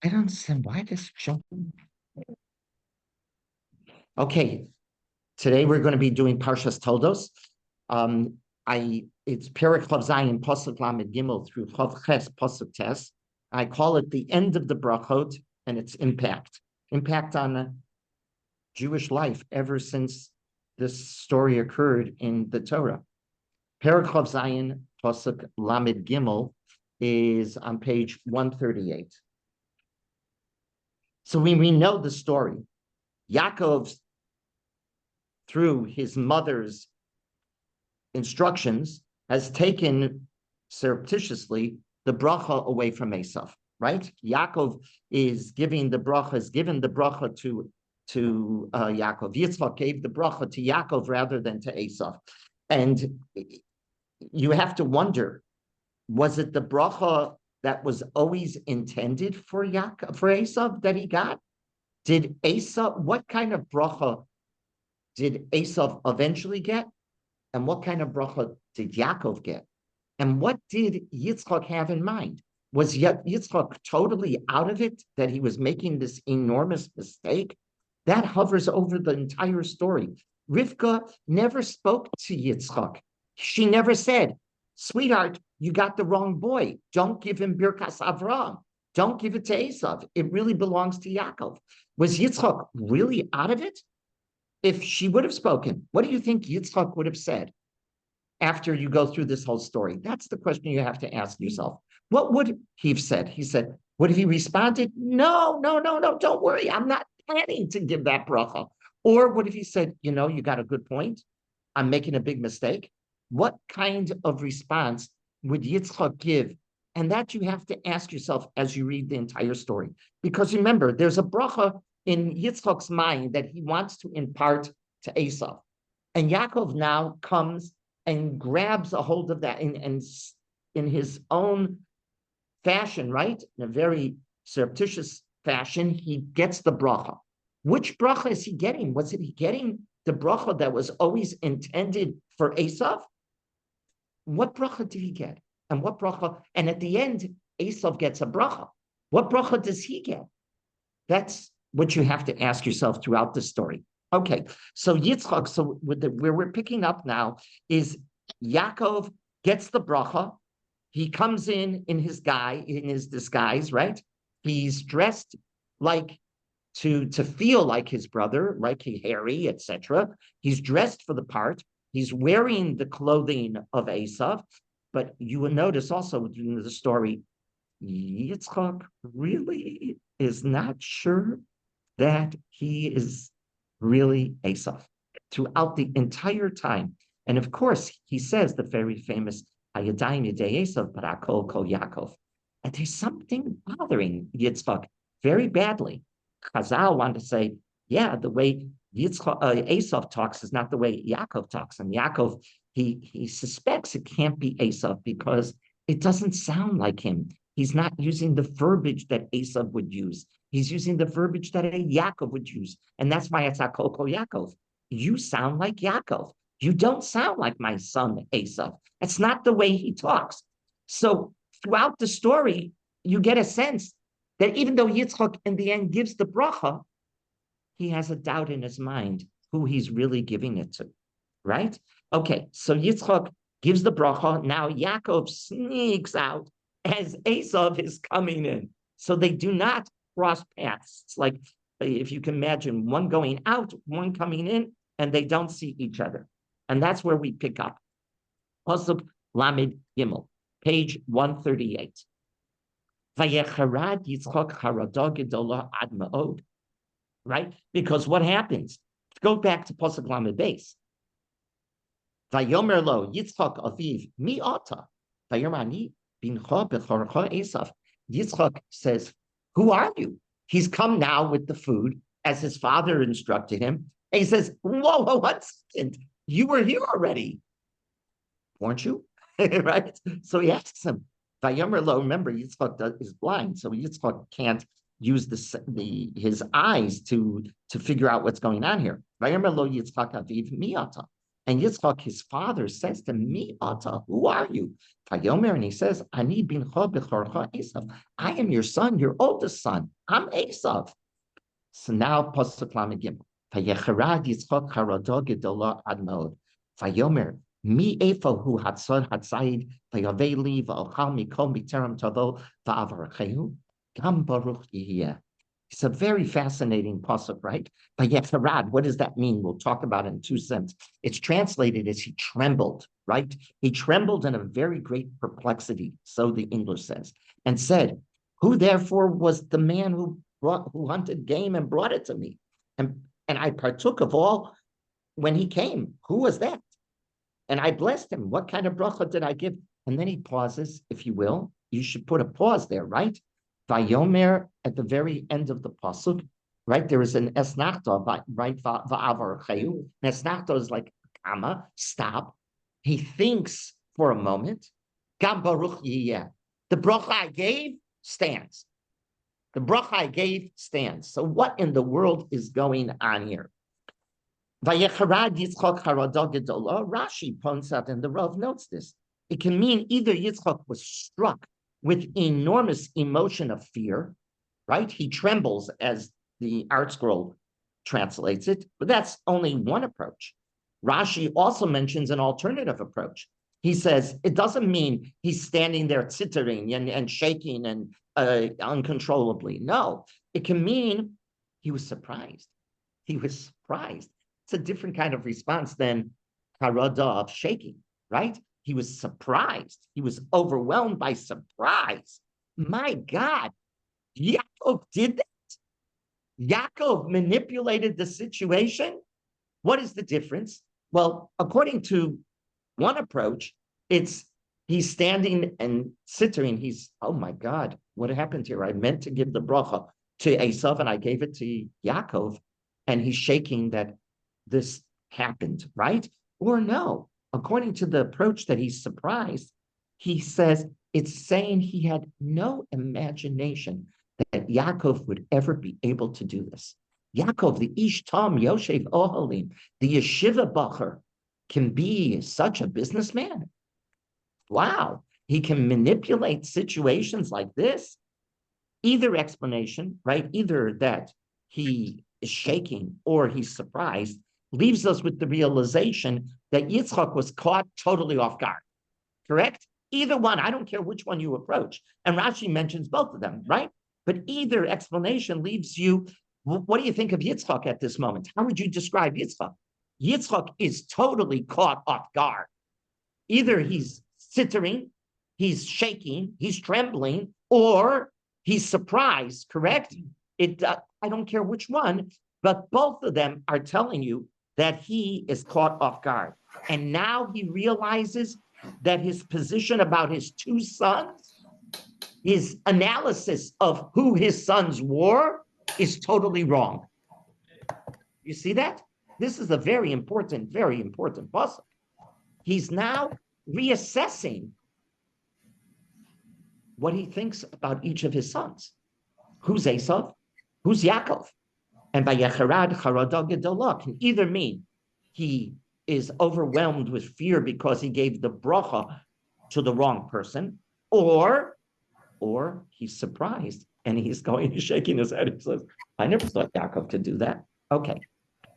I don't understand why this jump. Okay, today we're going to be doing Parshas Toldos. It's Perek Chav Zayin Pasuk Lamed Gimel through Chav Ches Pasuk Tes. I call it the end of the brachot and its impact on Jewish life ever since this story occurred in the Torah. Perek Chav Zayin Pasuk Lamed Gimel is on page 138. So we know the story. Yaakov, through his mother's instructions, has taken surreptitiously the bracha away from Esav, right? Yaakov is giving the bracha, has given the bracha to Yaakov. Yitzchak gave the bracha to Yaakov rather than to Esav. And you have to wonder, was it the bracha that was always intended for Esav that he got? Did Esav, what kind of bracha did Esav eventually get? And what kind of bracha did Yaakov get? And what did Yitzchak have in mind? Was Yitzchak totally out of it, that he was making this enormous mistake? That hovers over the entire story. Rivka never spoke to Yitzchak. She never said, sweetheart, you got the wrong boy. Don't give him Birkas Avraham. Don't give it to Esav. It really belongs to Yaakov. Was Yitzchak really out of it? If she would have spoken, what do you think Yitzchak would have said after you go through this whole story? That's the question you have to ask yourself. What would he have said? He said, would he responded, no, don't worry. I'm not planning to give that bracha. Or would he said, you got a good point. I'm making a big mistake. What kind of response would Yitzchak give? And that you have to ask yourself as you read the entire story. Because remember, there's a bracha in Yitzchak's mind that he wants to impart to Esav. And Yaakov now comes and grabs a hold of that and in his own fashion, right? In a very surreptitious fashion, he gets the bracha. Which bracha is he getting? Was he getting the bracha that was always intended for Esav? What bracha did he get? And what bracha? And at the end, Esav gets a bracha. What bracha does he get? That's what you have to ask yourself throughout the story. Okay, so Yitzchak, so where we're picking up now is Yaakov gets the bracha. He comes in his disguise, right? He's dressed like to feel like his brother, like hairy, etc. He's dressed for the part. He's wearing the clothing of Esav, but you will notice also in the story, Yitzchak really is not sure that he is really Esav throughout the entire time. And of course, he says the very famous Hayadayim Yedei Esav, but Akol Kol Yaakov. And there's something bothering Yitzchak very badly. Chazal want to say, yeah, the way Esav talks is not the way Yaakov talks. And Yaakov, he suspects it can't be Esav because it doesn't sound like him. He's not using the verbiage that Esav would use. He's using the verbiage that a Yaakov would use. And that's why it's Akol Kol Yaakov. You sound like Yaakov. You don't sound like my son Esav. That's not the way he talks. So throughout the story, you get a sense that even though Yitzchak in the end gives the bracha, he has a doubt in his mind who he's really giving it to, right? Okay, so Yitzchak gives the bracha. Now Yaakov sneaks out as Esav is coming in. So they do not cross paths. It's like, if you can imagine, one going out, one coming in, and they don't see each other. And that's where we pick up. Pasuk Lamed Gimel, page 138. Vayecharad Yitzchak harado gedola ad ma'od. Right? Because what happens? Go back to Pasuk Lamed Beis. Vayomer lo Yitzchak aviv mi ata. Vayomer ani bincha bechorcha Esav. Yitzchak says, who are you? He's come now with the food as his father instructed him. And he says, whoa, 1 second. You were here already, weren't you? Right? So he asks him, Vayomer lo, remember, Yitzchak is blind, so Yitzchak can't use his eyes to figure out what's going on here. Vayomer lo Yitzchak aviv mi ata. And Yitzchak, his father, says to me, Ata, who are you? Vayomer, and he says, Ani bincha b'chorcha Esav. I am your son, your oldest son. I'm Esav. So now, Pasuk Lamed Gimel. Vayecharad Yitzchak harado gedola ad mod. Vayomer, mi efo hu hatzod hatzayid vayaveli va'ochal mikom b'terem tavo va'avarechehu gam baruch yihiyeh. It's a very fascinating pasuk, right? Vayecharad, what does that mean? We'll talk about it in two senses. It's translated as he trembled, right? He trembled in a very great perplexity, so the English says, and said, who therefore was the man who hunted game and brought it to me? And I partook of all when he came. Who was that? And I blessed him. What kind of bracha did I give? And then he pauses, if you will. You should put a pause there, right? Vayomer at the very end of the pasuk, right? There is an esnachta, right? Va'avar chayu. Esnachta is like comma, stop. He thinks for a moment. Gam baruch yiyeh. The bracha I gave stands. The bracha I gave stands. So what in the world is going on here? Vayecharad Yitzchak harado gedola. Rashi points out, and the Rav notes this. It can mean either Yitzchak was struck with enormous emotion of fear, right? He trembles, as the Art Scroll translates it, but that's only one approach. Rashi also mentions an alternative approach. He says it doesn't mean he's standing there tittering and shaking and uncontrollably. No, it can mean he was surprised. He was surprised. It's a different kind of response than harada of shaking, right? He was surprised. He was overwhelmed by surprise. My God, Yaakov did that? Yaakov manipulated the situation? What is the difference? Well, according to one approach, it's he's standing and sittering. He's, oh my God, what happened here? I meant to give the bracha to Esav and I gave it to Yaakov, and he's shaking that this happened, right? Or no, according to the approach that he's surprised, he says it's saying he had no imagination that Yaakov would ever be able to do this. Yaakov, the Ish Tam Yoshev Ohalim, the yeshiva bacher, can be such a businessman. Wow, he can manipulate situations like this. Either explanation, right? Either that he is shaking or he's surprised, leaves us with the realization that Yitzchak was caught totally off guard. Correct? Either one, I don't care which one you approach. And Rashi mentions both of them, right? But either explanation leaves you, what do you think of Yitzchak at this moment? How would you describe Yitzchak? Yitzchak is totally caught off guard. Either he's sittering, he's shaking, he's trembling, or he's surprised, correct? I don't care which one, but both of them are telling you that he is caught off guard. And now he realizes that his position about his two sons, his analysis of who his sons were, is totally wrong. You see that? This is a very important puzzle. He's now reassessing what he thinks about each of his sons. Who's Esav? Who's Yaakov? And by Yecharad Charada Gedolah can either mean he is overwhelmed with fear because he gave the bracha to the wrong person, or he's surprised and he's going, he's shaking his head. He says, I never thought Yaakov could do that. Okay.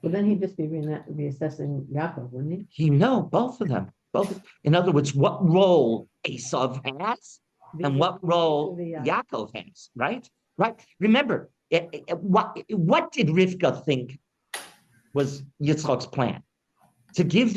Well, then he'd just be reassessing Yaakov, wouldn't he? No, both of them. Both. In other words, what role Esav has and what role Yaakov has, right? Right. Remember, what did Rivka think was Yitzchak's plan? To give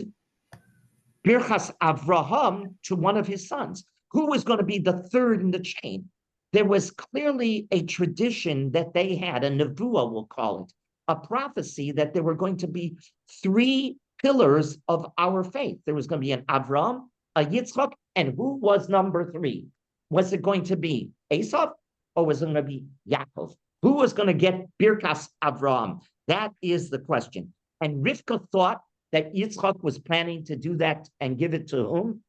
Birchas Avraham to one of his sons. Who was going to be the third in the chain? There was clearly a tradition that they had, a nevuah, we'll call it, a prophecy that there were going to be three pillars of our faith. There was going to be an Avram, a Yitzchak, and who was number three? Was it going to be Esav or was it going to be Yaakov? Who was going to get Birkas Avram? That is the question. And Rivka thought that Yitzchak was planning to do that and give it to whom?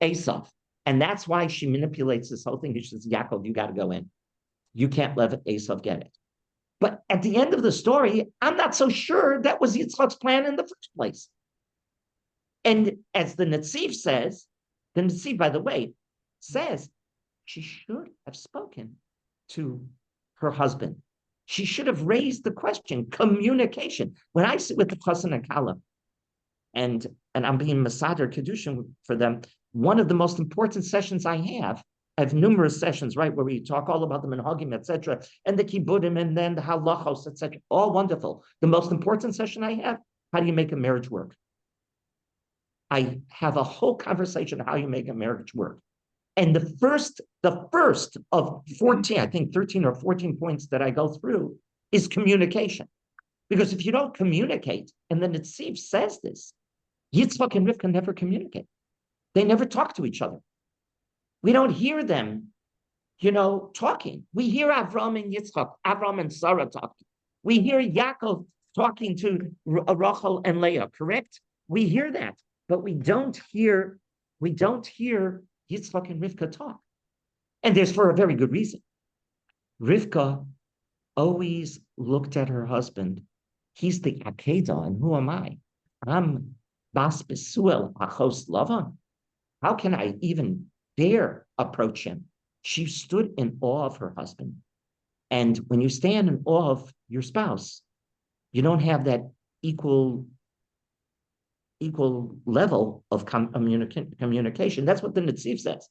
Esav. And that's why she manipulates this whole thing. She says, Yaakov, you got to go in. You can't let Esav get it. But at the end of the story, I'm not so sure that was Yitzchak's plan in the first place. And as the Netziv says, the Netziv, by the way, says she should have spoken to her husband. She should have raised the question, communication. When I sit with the Chassan and Kala, and I'm being Masader Kedushin for them, one of the most important sessions I have numerous sessions, right, where we talk all about the minhagim, etc., and the kibudim, and then the halachos, etc., all wonderful. The most important session I have, how do you make a marriage work? I have a whole conversation on how you make a marriage work. And the first of 14, I think 13 or 14 points that I go through is communication. Because if you don't communicate, and then Netziv says this, Yitzchak and Rivka never communicate. They never talk to each other. We don't hear them, talking. We hear Avram and Yitzchak, Avram and Sarah talking. We hear Yaakov talking to Rachel and Leah, correct? We hear that, but we don't hear Yitzchak and Rivka talk. And there's for a very good reason. Rivka always looked at her husband. He's the Akedah, and who am I? I'm Bas Besuel Achos Lavan. How can I even dare approach him? She stood in awe of her husband. And when you stand in awe of your spouse, you don't have that equal level of communication. That's what the Netziv says.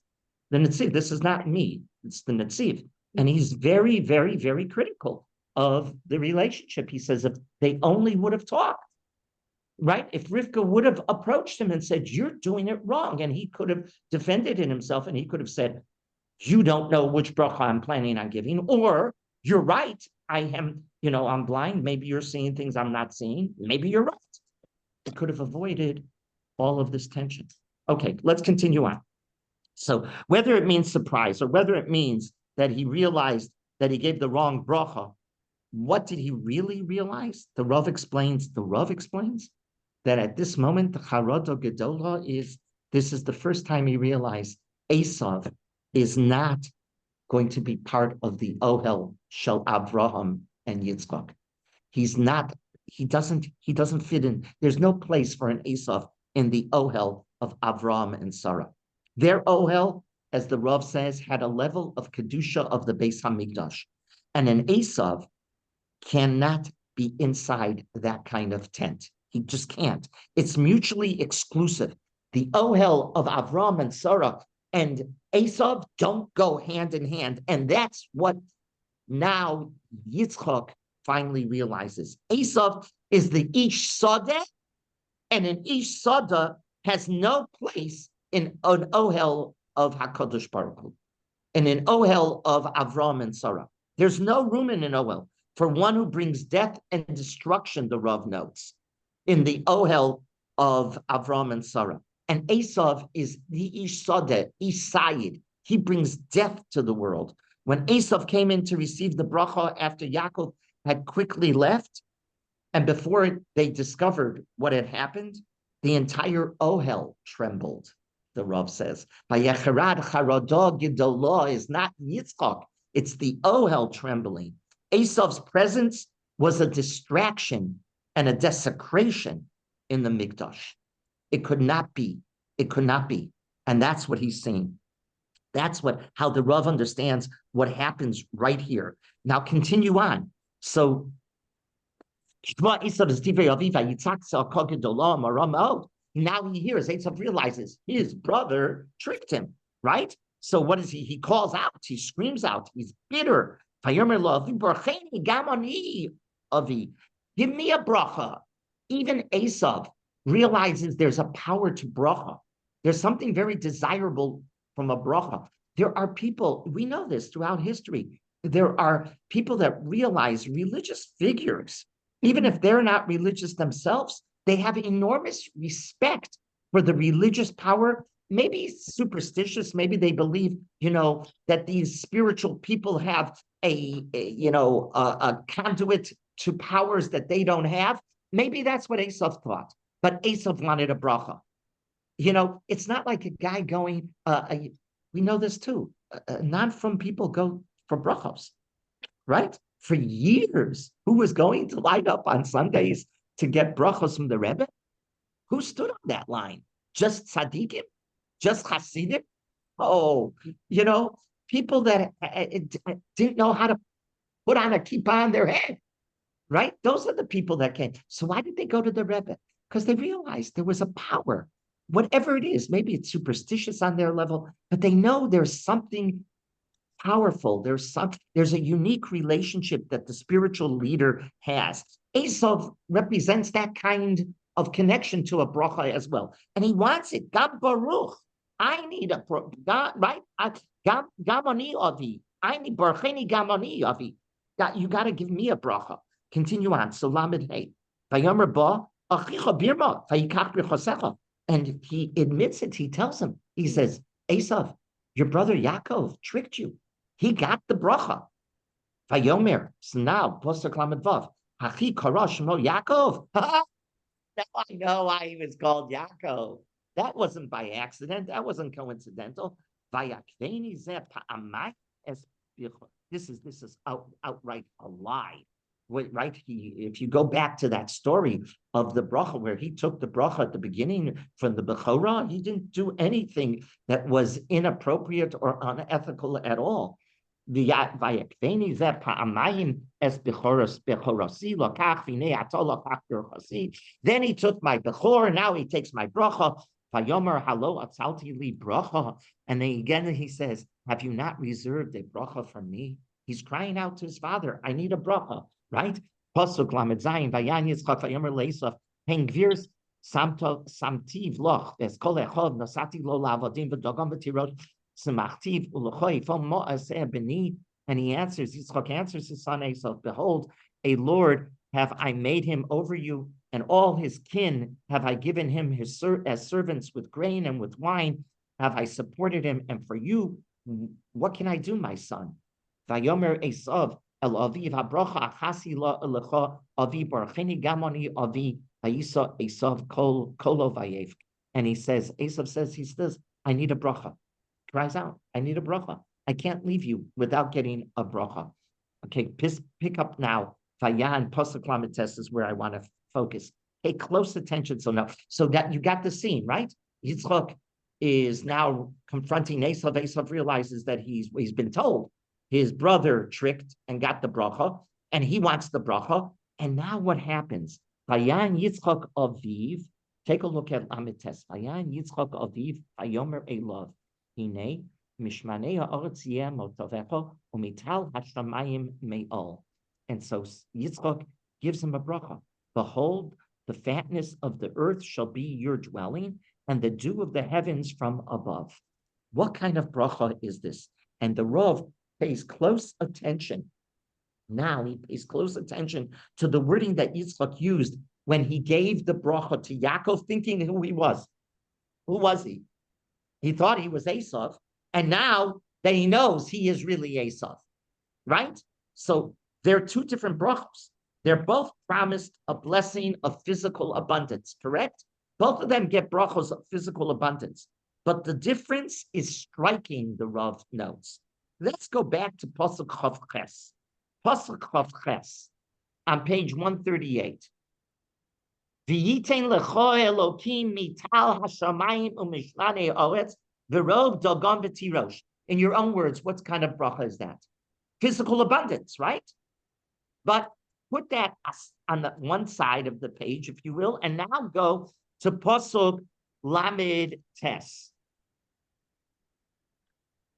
The Netziv, this is not me, it's the Netziv. And he's very, very, very critical of the relationship. He says if they only would have talked, right? If Rivka would have approached him and said, you're doing it wrong, and he could have defended it himself, and he could have said, you don't know which bracha I'm planning on giving, or you're right, I am, I'm blind, maybe you're seeing things I'm not seeing, maybe you're right. It could have avoided all of this tension. Okay, let's continue on. So whether it means surprise or whether it means that he realized that he gave the wrong bracha, what did he really realize? The Rav explains that at this moment, the Charado Gedola this is the first time he realized Esav is not going to be part of the Ohel Shel Avraham and Yitzchak. He doesn't fit in. There's no place for an Esav in the Ohel of Avraham and Sarah. Their Ohel, as the Rav says, had a level of Kedusha of the Beis HaMikdash. And an Esav cannot be inside that kind of tent. He just can't. It's mutually exclusive. The Ohel of Avram and Sarah and Esav don't go hand in hand. And that's what now Yitzchak finally realizes. Esav is the Ish Sadeh, and an Ish Sadeh has no place in an Ohel of HaKadosh Baruch Hu, in an Ohel of Avram and Sarah. There's no room in an Ohel for one who brings death and destruction, the Rav notes, in the Ohel of Avram and Sarah. And Esav is the Ish Sadeh, Ish Sayid. He brings death to the world. When Esav came in to receive the bracha after Yaakov had quickly left, and before they discovered what had happened, the entire Ohel trembled, the Rav says. Vayecharad Charado Gedolah is not Yitzchak, it's the Ohel trembling. Esav's presence was a distraction and a desecration in the Mikdash. It could not be. It could not be. And that's what he's saying. That's how the Rav understands what happens right here. Now continue on. So now he hears, Esav realizes his brother tricked him, right? So what is he? He calls out, he screams out, he's bitter. Give me a bracha. Even Esav realizes there's a power to bracha. There's something very desirable from a bracha. There are people, we know this throughout history, there are people that realize religious figures, even if they're not religious themselves, they have enormous respect for the religious power, maybe superstitious, maybe they believe, that these spiritual people have a conduit to powers that they don't have. Maybe that's what Esav thought, but Esav wanted a bracha. It's not like a guy going, we know this too, non-from people go for brachos, right? For years, who was going to light up on Sundays to get brachos from the Rebbe? Who stood on that line? Just tzaddikim? Just Hasidim? Oh, people that didn't know how to put on a kippah on their head, right? Those are the people that came. So why did they go to the Rebbe? Because they realized there was a power, whatever it is. Maybe it's superstitious on their level, but they know there's something powerful. There's a unique relationship that the spiritual leader has. Esav represents that kind of connection to a bracha as well, and he wants it. Gam baruch. I need a God, right? Gamani avi. I need barcheni gamani avi. You got to give me a bracha. Continue on. So lamed hey. Vayomer ba achicha birma vayikach b'chosecha. And he admits it. He tells him. He says, Esav, your brother Yaakov tricked you. He got the bracha. Vayomer. So now, pasuk lamed vav. Hachi kara shmo Yaakov. Now I know why he was called Yaakov. That wasn't by accident. That wasn't coincidental. This is outright a lie. Right? If you go back to that story of the bracha, where he took the bracha at the beginning from the Bechorah, he didn't do anything that was inappropriate or unethical at all. Then he took my Bechor, now he takes my bracha. And then again he says, have you not reserved a bracha for me? He's crying out to his father, I need a bracha, right? Pasuk lamed zayin vayan Yitzchak vayomer le'Esav hengvirs samtiv loch es kol echad nasati lo la'avodim v'dagam v'tirot semachtiv u'lechoi fom mo'aseh b'ni. And Yitzchak answers his son Esav, behold, a Lord have I made him over you, and all his kin have I given him as servants with grain and with wine have I supported him. And for you, what can I do, my son? Vayomer Esav el aviv habracha achasi la elecha avi barcheni gamoni avi vayisa Esav kolo vayev. And Esav says, I need a bracha. Cries out, I need a bracha. I can't leave you without getting a bracha. Okay, pick up now. Vayan pasuk lamed tes is where I want to focus. Pay close attention. So that you got the scene, right? Yitzchak is now confronting Esav. Esav realizes that he's been told his brother tricked and got the bracha, and he wants the bracha. And now what happens? Vayan Yitzchak aviv. Take a look at lamed tes. Vayan Yitzchak aviv vayomer elav hine mishmanei haaretz yeh motavecha umital hashamayim me'ol. And so Yitzchak gives him a bracha. Behold, the fatness of the earth shall be your dwelling, and the dew of the heavens from above. What kind of bracha is this? And the Rav pays close attention. Now he pays close attention to the wording that Yitzchak used when he gave the bracha to Yaakov, thinking who he was. Who was he? He thought he was Esav, and now that he knows he is really Esav, right? So there are two different brachos. They're both promised a blessing of physical abundance, correct? Both of them get brachos of physical abundance. But the difference is striking, the Rav notes. Let's go back to Pasuk Chav Ches. Pasuk Chav Ches on page 138. V'yitein lecho Elokim mital hashamayim u'mishlanei haaretz v'rov dagam v'tirosh. In your own words, what kind of bracha is that? Physical abundance, right? But put that on the one side of the page, if you will, and now go to Pasuk Lamed Tes.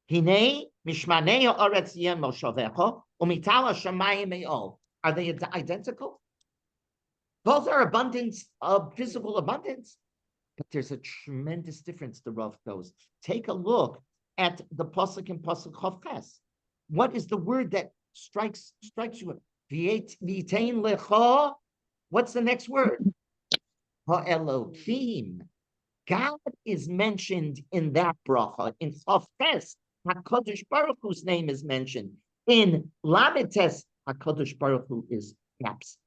Hine mishmanei haaretz yeh moshavecha umital hashamayim me'ol. Are they identical? Both are abundance of physical abundance, but there's a tremendous difference. The Rav goes. Take a look at the pasuk in Pasuk Chav Ches. What is the word that strikes you? V'yitein lecha. What's the next word? Ha-Elohim. God is mentioned in that bracha. In Chav Ches, HaKadosh Baruch Hu's name is mentioned. In Lamed Tes, HaKadosh Baruch Hu is absent.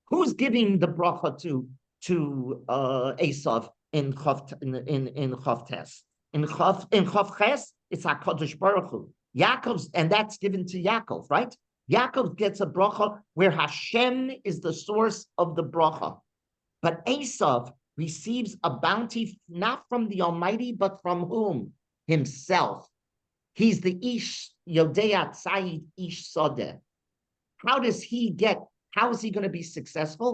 Who's giving the bracha to Esav in Chav Tes? In Chav Ches, it's HaKadosh Baruch Hu. Yaakov's, and that's given to Yaakov, right? Yaakov gets a bracha where Hashem is the source of the bracha. But Esav receives a bounty not from the Almighty, but from whom? Himself. He's the Ish Yodea Tzayid Ish Sodeh. How is he going to be successful?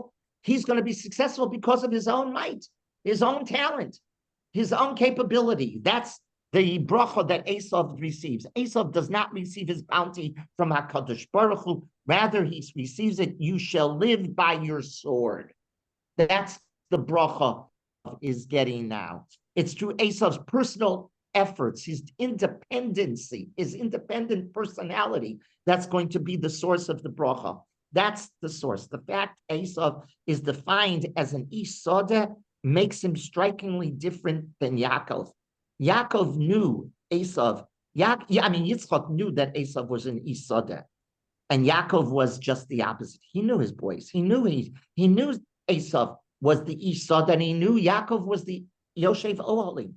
He's going to be successful because of his own might, his own talent, his own capability. That's the bracha that Esav receives. Esav does not receive his bounty from HaKadosh Baruch Hu. Rather, he receives it, you shall live by your sword. That's the bracha is getting now. It's through Esav's personal efforts, his independency, his independent personality, that's going to be the source of the bracha. That's the source. The fact Esav is defined as an Ish Sodeh makes him strikingly different than Yaakov. Yaakov knew Esav. Yitzchak knew that Esav was an Ish Sodeh, and Yaakov was just the opposite. He knew his boys. He knew Esav was the Ish Sodeh, and he knew Yaakov was the Yoshev Ohalim.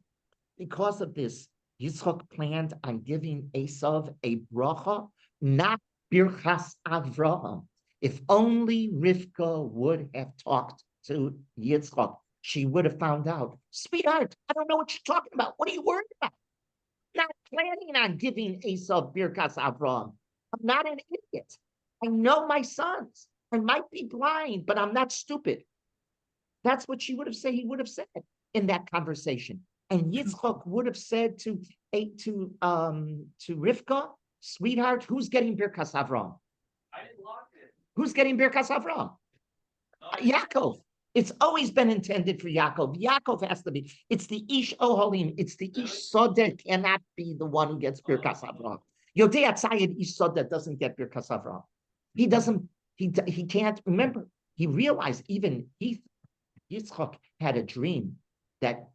Because of this, Yitzchak planned on giving Esav a bracha, not Birchas Avraham. If only Rivka would have talked to Yitzchak, she would have found out, sweetheart, I don't know what you're talking about. What are you worried about? I'm not planning on giving Esav Birchas Avraham. I'm not an idiot. I know my sons. I might be blind, but I'm not stupid. That's what she would have said. He would have said in that conversation. And Yitzchak would have said to Rivka, sweetheart, who's getting Birkas Avraham? I didn't lock it. Who's getting Birkas Avraham? Yaakov. It's always been intended for Yaakov. Yaakov has to be. It's the Ish Ohalim. It's the Ish Sodeh cannot be the one who gets Birkas Avraham. Yodei Atzayid Ish Sodeh doesn't get Birkas Avraham. He doesn't. He can't remember. He realized even Yitzchak had a dream that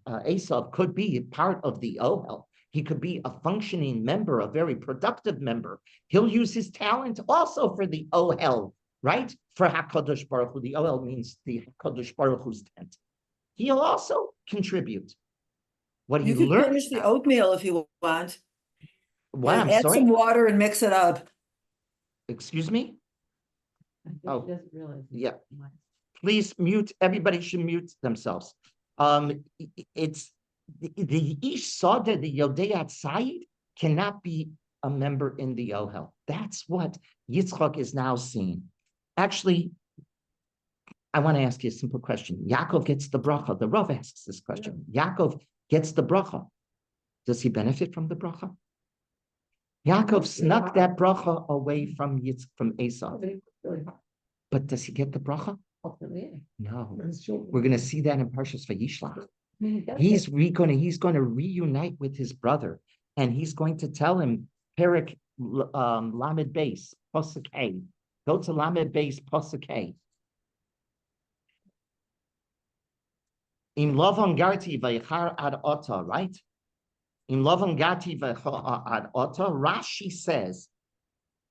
Esav could be part of the Ohel. He could be a functioning member, a very productive member. He'll use his talent also for the Ohel, right? For HaKadosh Baruch Hu. The Ohel means the HaKadosh Baruch Hu's tent. He'll also contribute. What You he could learned. finish the oatmeal if you want. What? And I'm add sorry. some water and mix it up. Excuse me? I think Oh, she doesn't realize. Yeah. Please mute. Everybody should mute themselves. It's the Ish Sodeh, the Yodei Atzayid, cannot be a member in the Ohel. That's what Yitzchak is now seeing. Actually, I want to ask you a simple question. Yaakov gets the bracha. The Rav asks this question. Yaakov gets the bracha. Does he benefit from the bracha? Yaakov snuck that bracha away from Esav. But does he get the bracha? No. We're going to see that in Parshas Vayishlach. He's going to reunite with his brother, and he's going to tell him, Perek Lamed Beis Pasuk A. Go to Lamed Beis Pasuk A. In Lavan Garti Vaychar Ad Ota, right? In Lavan Garti Vaychar Ad Ota, Rashi says,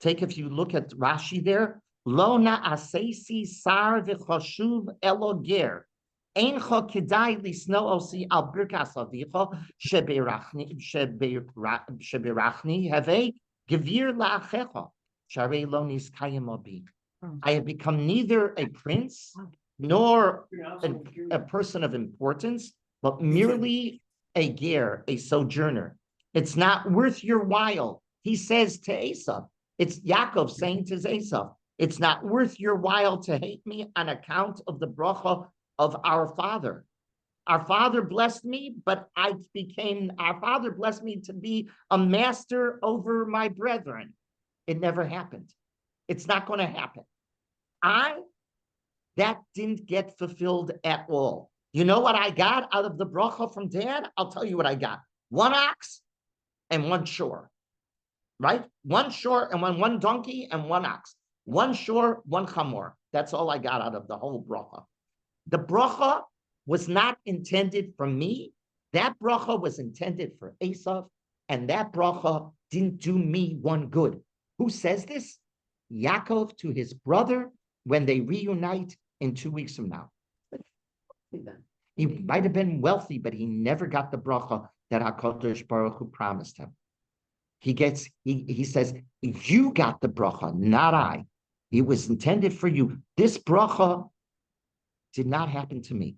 if you look at Rashi there, Lo na asesi sar v'chashuv eloger. Eincha kedai lisno osi al birkas avicha shebirachni have gevir la'achecha sharei lo niskayim abi. I have become neither a prince nor a person of importance, but merely a ger, a sojourner. It's not worth your while. He says to Esav. It's Yaakov saying to Esav, it's not worth your while to hate me on account of the bracha of our father. Our father blessed me, but our father blessed me to be a master over my brethren. It never happened. It's not going to happen. That didn't get fulfilled at all. You know what I got out of the bracha from Dad? I'll tell you what I got. 1 ox and 1 shore. Right? 1 shore and one donkey and 1 ox. 1 shore, 1 chamor. That's all I got out of the whole bracha. The bracha was not intended for me. That bracha was intended for Esav, and that bracha didn't do me one good. Who says this? Yaakov to his brother when they reunite in 2 weeks from now. He might have been wealthy, but he never got the bracha that HaKadosh Baruch Hu promised him. He says, you got the bracha, not I. It was intended for you. This bracha did not happen to me.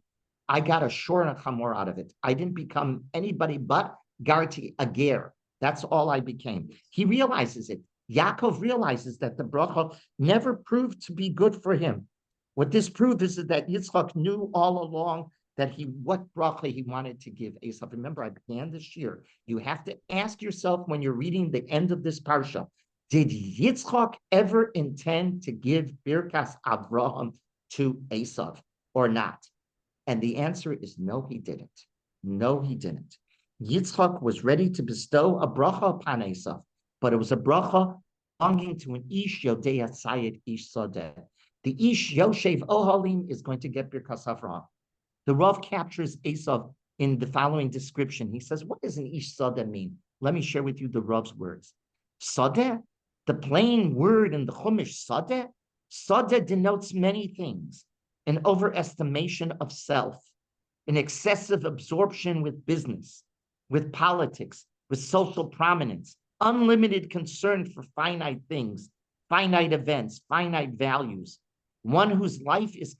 I got a shor and a chamor out of it. I didn't become anybody but Garti Ager. That's all I became. He realizes it. Yaakov realizes that the bracha never proved to be good for him. What this proved is that Yitzchak knew all along that what bracha he wanted to give Esav. Remember, I began this year. You have to ask yourself when you're reading the end of this parsha, did Yitzchak ever intend to give Birkas Avraham to Esav or not? And the answer is no, he didn't. No, he didn't. Yitzchak was ready to bestow a bracha upon Esav, but it was a bracha belonging to an Ish Yodea Sayed Ish Sodeh. The Ish Yoshev Ohalim is going to get Birkas Avraham. The Rav captures Esav in the following description. He says, what does an Ish Sodeh mean? Let me share with you the Rav's words. Sodeh, the plain word in the Chumash, Sodeh, Sodeh denotes many things. An overestimation of self, an excessive absorption with business, with politics, with social prominence, unlimited concern for finite things, finite events, finite values. One whose life is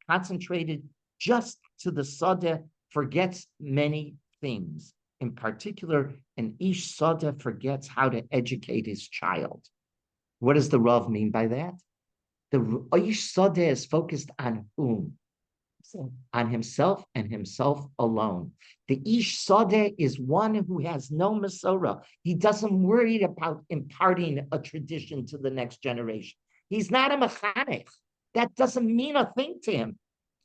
concentrated just to the Sadeh forgets many things. In particular, an Ish Sadeh forgets how to educate his child. What does the Rav mean by that? The Ish Sadeh is focused on whom? On himself and himself alone. The Ish Sadeh is one who has no Masorah. He doesn't worry about imparting a tradition to the next generation. He's not a mechanech. That doesn't mean a thing to him.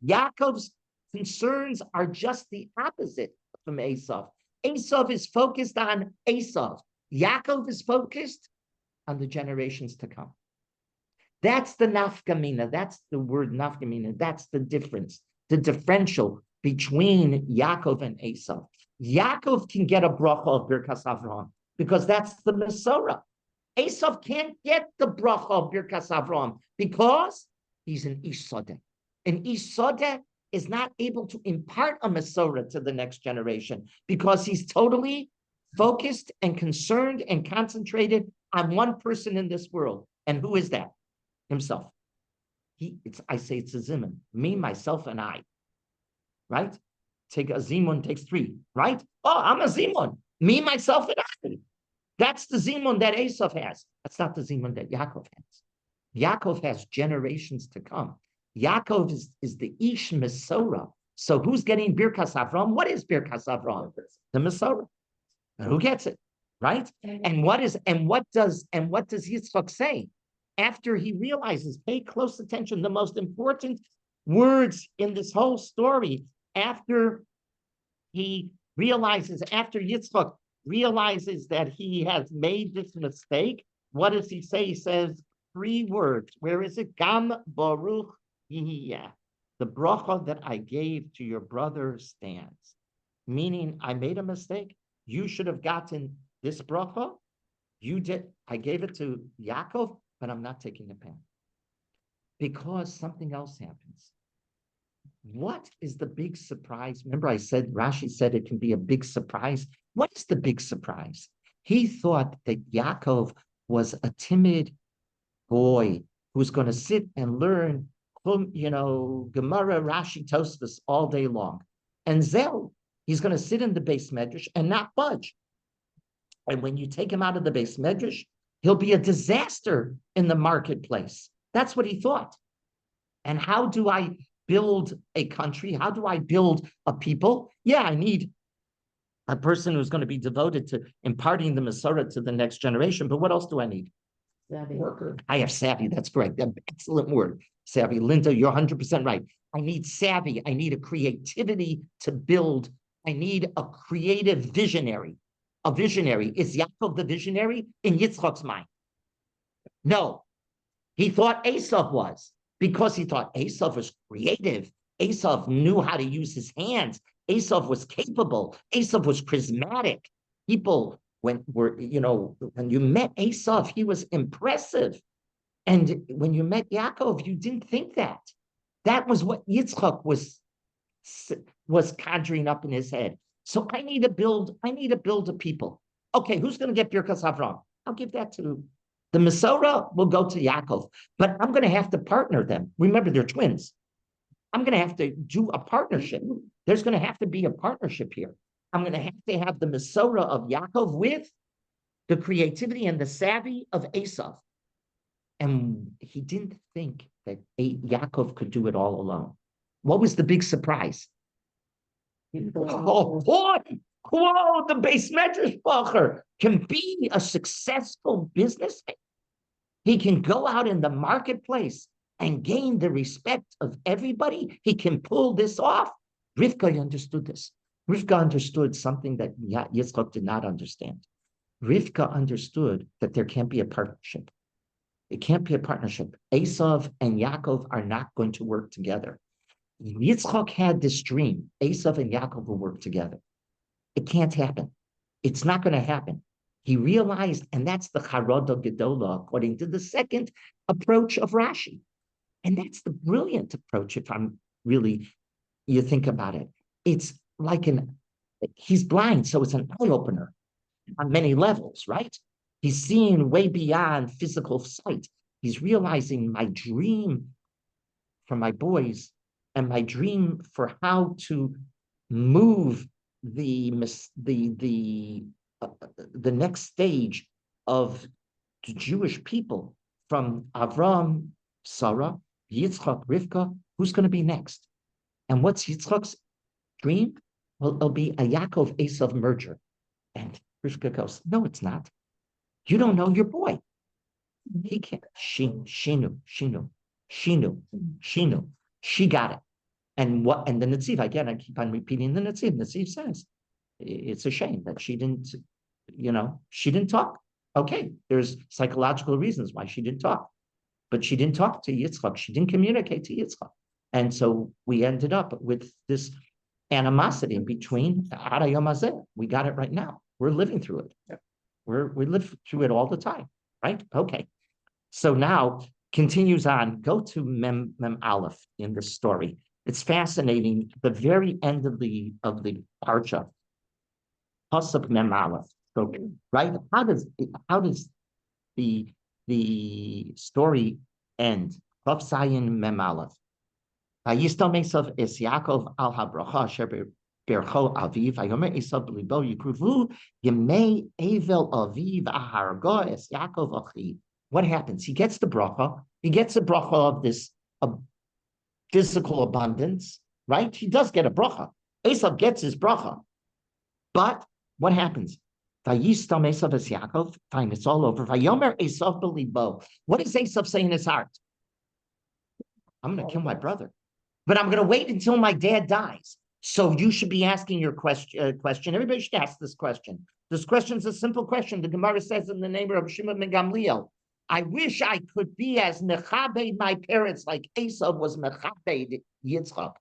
Yaakov's concerns are just the opposite from Esav. Esav is focused on Esav. Yaakov is focused on the generations to come. That's the nafkamina. That's the word nafkamina. That's the difference, the differential between Yaakov and Esav. Yaakov can get a bracha of Birkas Avraham because that's the Masorah. Esav can't get the bracha of Birkas Avraham because he's an Ish Sadeh. An Ish Sadeh is not able to impart a Masorah to the next generation because he's totally focused and concerned and concentrated on one person in this world. And who is that? Himself. I say it's a zimun. Me, myself, and I. Right? Take a zimun takes three. Right? Oh, I'm a zimun. Me, myself, and I. That's the zimun that Esav has. That's not the zimun that Yaakov has. Yaakov has generations to come. Yaakov is the Ish Masorah. So who's getting Birkas Avraham? What is Birkas Avraham? The Masorah. And who gets it? Right? And what does Yitzchak say? After he realizes, pay close attention, the most important words in this whole story, after Yitzchak realizes that he has made this mistake, what does he say? He says 3 words. Where is it? Gam baruch yihiyah. The bracha that I gave to your brother stands. Meaning, I made a mistake. You should have gotten this bracha. You did. I gave it to Yaakov, but I'm not taking it back. Because something else happens. What is the big surprise? Remember I said, Rashi said it can be a big surprise. What is the big surprise? He thought that Yaakov was a timid boy who's going to sit and learn, Gemara, Rashi, Tosfos all day long. And Zel, he's going to sit in the base medrash and not budge. And when you take him out of the base medrash, he'll be a disaster in the marketplace. That's what he thought. And how do I build a country? How do I build a people? Yeah, I need a person who's going to be devoted to imparting the Masorah to the next generation. But what else do I need? Savvy. Worker. I have savvy. That's correct. Excellent word. Savvy. Linda, you're 100% right. I need savvy. I need a creativity to build. I need a creative visionary. A visionary. Is Yaakov the visionary in Yitzchak's mind? No. He thought Esav was, because he thought Esav was creative. Esav knew how to use his hands. Esav was capable. Esav was charismatic. People, when you met Esav, he was impressive. And when you met Yaakov, you didn't think that. That was what Yitzchak was conjuring up in his head. So I need to build a people. Okay, who's going to get Birkas Avraham? I'll give that to the Masorah will go to Yaakov, but I'm going to have to partner them. Remember, they're twins. I'm going to have to do a partnership. There's going to have to be a partnership here. I'm going to have the Masorah of Yaakov with the creativity and the savvy of Esav. And he didn't think that Yaakov could do it all alone. What was the big surprise? Oh boy! Whoa, the base medrash bacher can be a successful businessman. He can go out in the marketplace and gain the respect of everybody. He can pull this off. Rivka understood this. Rivka understood something that Yitzchak did not understand. Rivka understood that there can't be a partnership. It can't be a partnership. Esav and Yaakov are not going to work together. Yitzchak had this dream. Esav and Yaakov will work together. It can't happen. It's not going to happen. He realized, and that's the Charoda Gedola, according to the second approach of Rashi. And that's the brilliant approach, if you think about it. It's like he's blind, so it's an eye-opener on many levels, right? He's seeing way beyond physical sight. He's realizing my dream for my boys and my dream for how to move the next stage of the Jewish people from Avram, Sarah, Yitzchak, Rivka. Who's going to be next? And what's Yitzchak's dream? Well, it'll be a Yaakov Esav merger. And Rivka goes, no, it's not. You don't know your boy. He can't. Shinu. She got it. And the Netziv, again, I keep on repeating the Netziv. Netziv says, it's a shame that she didn't talk. Okay, there's psychological reasons why she didn't talk. But she didn't talk to Yitzchak. She didn't communicate to Yitzchak. And so we ended up with this animosity between Ara Yom Hazeh. We got it right now. We're living through it. Yeah. We live through it all the time, right? Okay. So now continues on. Go to Mem Aleph in the story. It's fascinating. The very end of the parsha, Pasuk Mem Aleph. So, right? How does the story end? Vav Zayin Mem Aleph. Vayistam Esav es Yaakov al habracha asher bercho aviv. Vayomer Esav b'libo yikruvu yemei evel aviv ahargo es Yaakov achi. What happens? He gets the bracha. He gets a bracha of this physical abundance, right? He does get a bracha. Esav gets his bracha. But what happens? Vayistam Esav es Yaakov. Fine, it's all over. Vayomer Esav b'libo. What does Esav say in his heart? I'm going to kill my brother. But I'm going to wait until my dad dies. So you should be asking your question. Everybody should ask this question. This question is a simple question. The Gemara says in the name of Shimon ben Gamliel, I wish I could be as mechabed my parents like Esav was mechabed Yitzchak.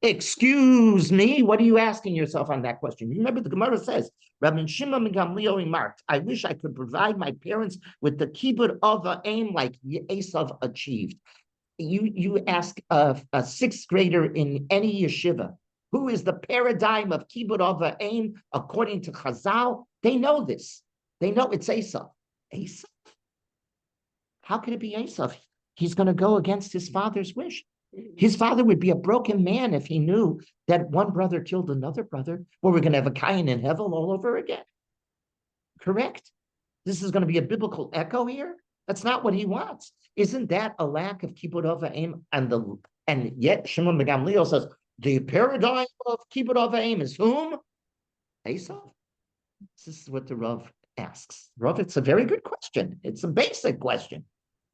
Excuse me, what are you asking yourself on that question? Remember, the Gemara says, Rabbi Shimon ben Gamliel remarked, I wish I could provide my parents with the kibbud of a aim like Esav achieved. You ask a sixth grader in any yeshiva, who is the paradigm of kibbud of a aim according to Chazal? They know this. They know it's Esav. Esav? How could it be Esav? He's going to go against his father's wish. His father would be a broken man if he knew that one brother killed another brother. Well, we're going to have a Cain and Hevel all over again. Correct? This is going to be a biblical echo here. That's not what he wants. Isn't that a lack of kibbud of aim? And yet Shimon ben Gamliel says the paradigm of kibbud of aim is whom? Esav. This is what the Rav asks. Rav, it's a very good question. It's a basic question.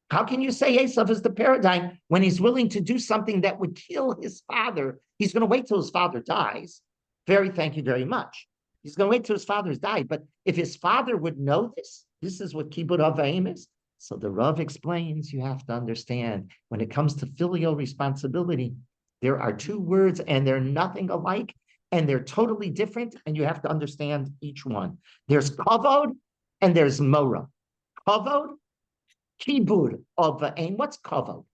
How can you say Esav is the paradigm when he's willing to do something that would kill his father? He's going to wait till his father dies. Thank you very much. He's going to wait till his father's died. But if his father would know this is what kibbud of aim is. So the Rav explains, you have to understand, when it comes to filial responsibility, there are two words and they're nothing alike and they're totally different, and you have to understand each one. There's kavod and there's mora. Kavod, kibbud of aim. What's kavod?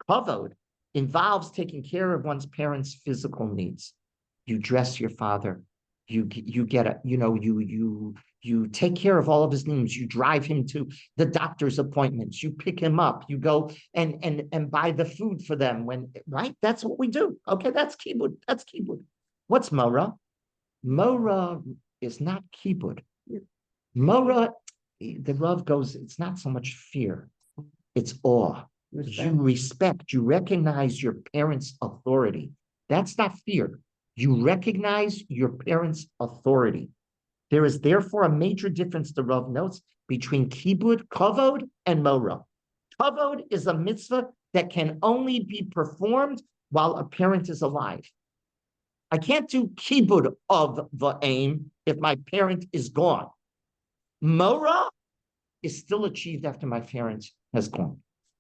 Kavod involves taking care of one's parents' physical needs. You dress your father, You get a, you take care of all of his needs. You drive him to the doctor's appointments. You pick him up. You go and buy the food for them right? That's what we do. Okay, that's kibud. That's kibud. What's mora? Mora is not kibud. Mora, the Rav goes, it's not so much fear, it's awe. You respect, you recognize your parents' authority. That's not fear. You recognize your parents' authority. There is therefore a major difference, the Rav notes, between kibud, kavod, and mora. Kavod is a mitzvah that can only be performed while a parent is alive. I can't do kibud of the aim if my parent is gone. Mora is still achieved after my parent has gone.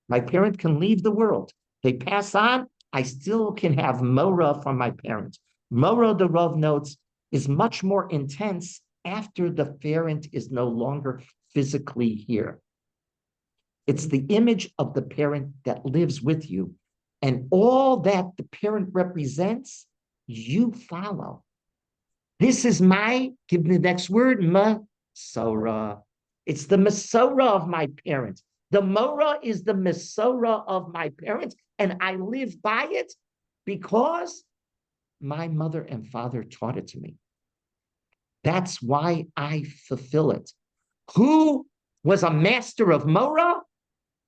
My parent can leave the world. They pass on. I still can have mora from my parents. Mora, the Rav notes, is much more intense after the parent is no longer physically here. It's the image of the parent that lives with you. And all that the parent represents, you follow. This is give me the next word, Masorah. It's the Masorah of my parents. The Mora is the Masorah of my parents, and I live by it because my mother and father taught it to me. That's why I fulfill it. Who was a master of Mora?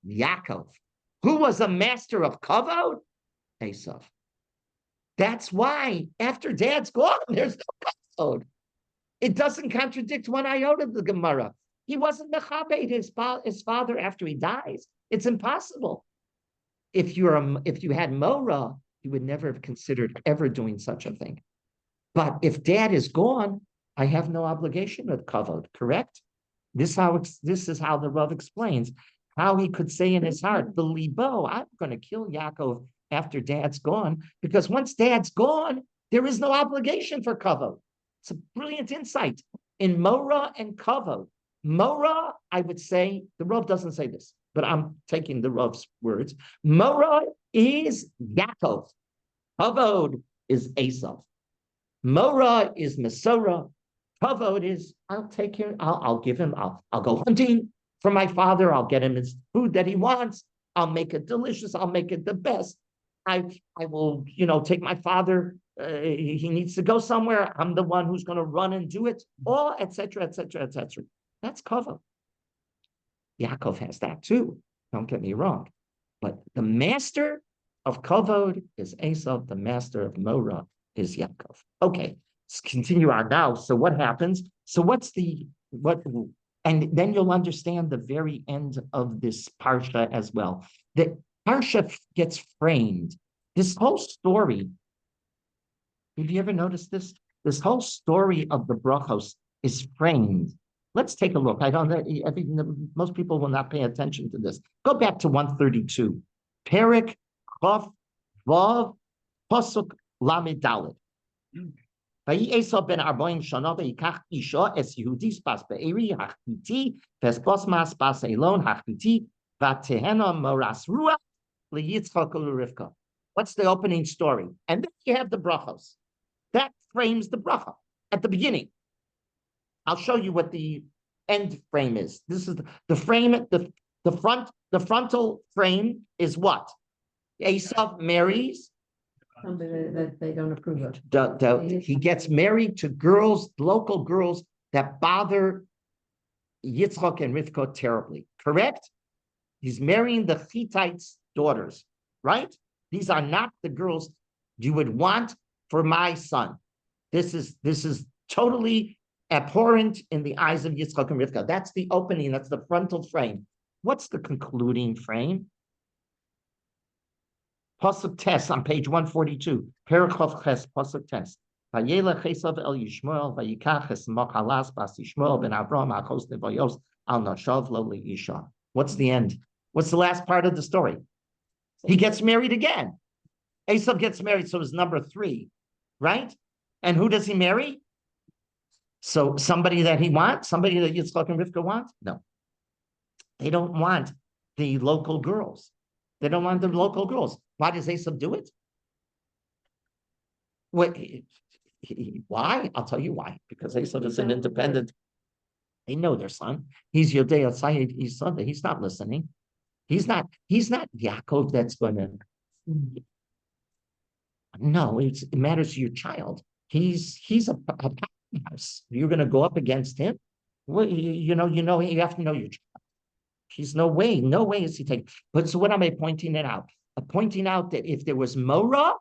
Yaakov. Who was a master of Kavod? Esav. That's why after dad's gone, there's no Kavod. It doesn't contradict one iota of the Gemara. He wasn't mechabed his father after he dies. It's impossible. If you had Mora, you would never have considered ever doing such a thing. But if dad is gone, I have no obligation of kavod, correct? This is how the Rav explains how he could say in his heart, the libo, I'm going to kill Yaakov after dad's gone, because once dad's gone, there is no obligation for kavod. It's a brilliant insight in Mora and kavod. Mora, I would say, the Rav doesn't say this, but I'm taking the Rav's words. Mora is Yaakov. Kavod is Esav. Mora is Masorah. Kavod is, I'll take care, I'll give him, I'll go hunting for my father. I'll get him his food that he wants. I'll make it delicious. I'll make it the best. I will, take my father. He needs to go somewhere. I'm the one who's going to run and do it. All, etc., etc., etc. That's kavod. Yaakov has that too. Don't get me wrong. But the master of kavod is Esav. The master of Mora is Yaakov. Okay, let's continue on now. So what happens? So and then you'll understand the very end of this parsha as well. The parsha gets framed. This whole story, have you ever noticed this? This whole story of the brachos is framed. Let's take a look. I think most people will not pay attention to this. Go back to 132. Perek Chof Vav Pasuk Lamed Dalet. Vayi Esau ben Arboim Shana vayikach Isha es Yehudi spas be'eri hachiti v'espos spas Elon hachiti v'tehena moras ruach liyitzchak u'Rivka. What's the opening story? And then you have the brachos. That frames the bracha at the beginning. I'll show you what the end frame is. This is the frame. The frontal frame is what? Esau marries. Somebody that they don't approve of. He gets married to local girls that bother Yitzchak and Rivka terribly. Correct? He's marrying the Hittites' daughters, right? These are not the girls you would want for my son. This is totally abhorrent in the eyes of Yitzchak and Rivka. That's the opening. That's the frontal frame. What's the concluding frame? Pasuk Tes on page 142. Perachov Ches Pasuk Tes. Vayelech Esav el Yishmael vayikach es Machalas bas Yishmael ben Avram achos nevayos al nashav lo leisha. What's the end? What's the last part of the story? He gets married again. Esav gets married, so it's number 3, right? And who does he marry? So somebody that he wants, somebody that Yitzchak and Rivka want? No. They don't want the local girls. They don't want the local girls. Why does Esav do it? Why? I'll tell you why. Because Esau is an independent. They know their son. He's Yodei Atzayid, he's Sunday. He's not listening. He's not Yaakov that's going to. No, it matters to your child. He's a powerhouse. You're going to go up against him. Well, you have to know your child. He's no way is he taking. But so what am I pointing it out? Pointing out that if there was Mora,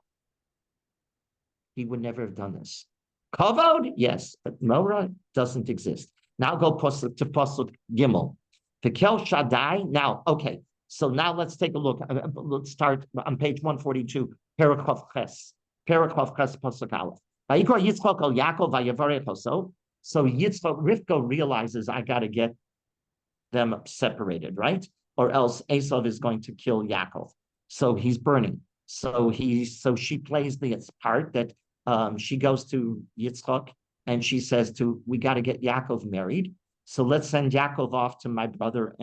he would never have done this. Kavod, yes, but Mora doesn't exist. Now go to Pasuk Gimel. Tekel Shaddai. Now, okay. So now let's take a look. Let's start on page 142. Paragraph Ches. Paragraph Ches Pasuk Aleph. Vayikra Yitzchak al Yaakov vayavarech oso. So Yitzchak, Rivka realizes I got to get them separated, right? Or else Esau is going to kill Yaakov. So he's burning. So she plays the part that she goes to Yitzchak and she says we got to get Yaakov married. So let's send Yaakov off to my brother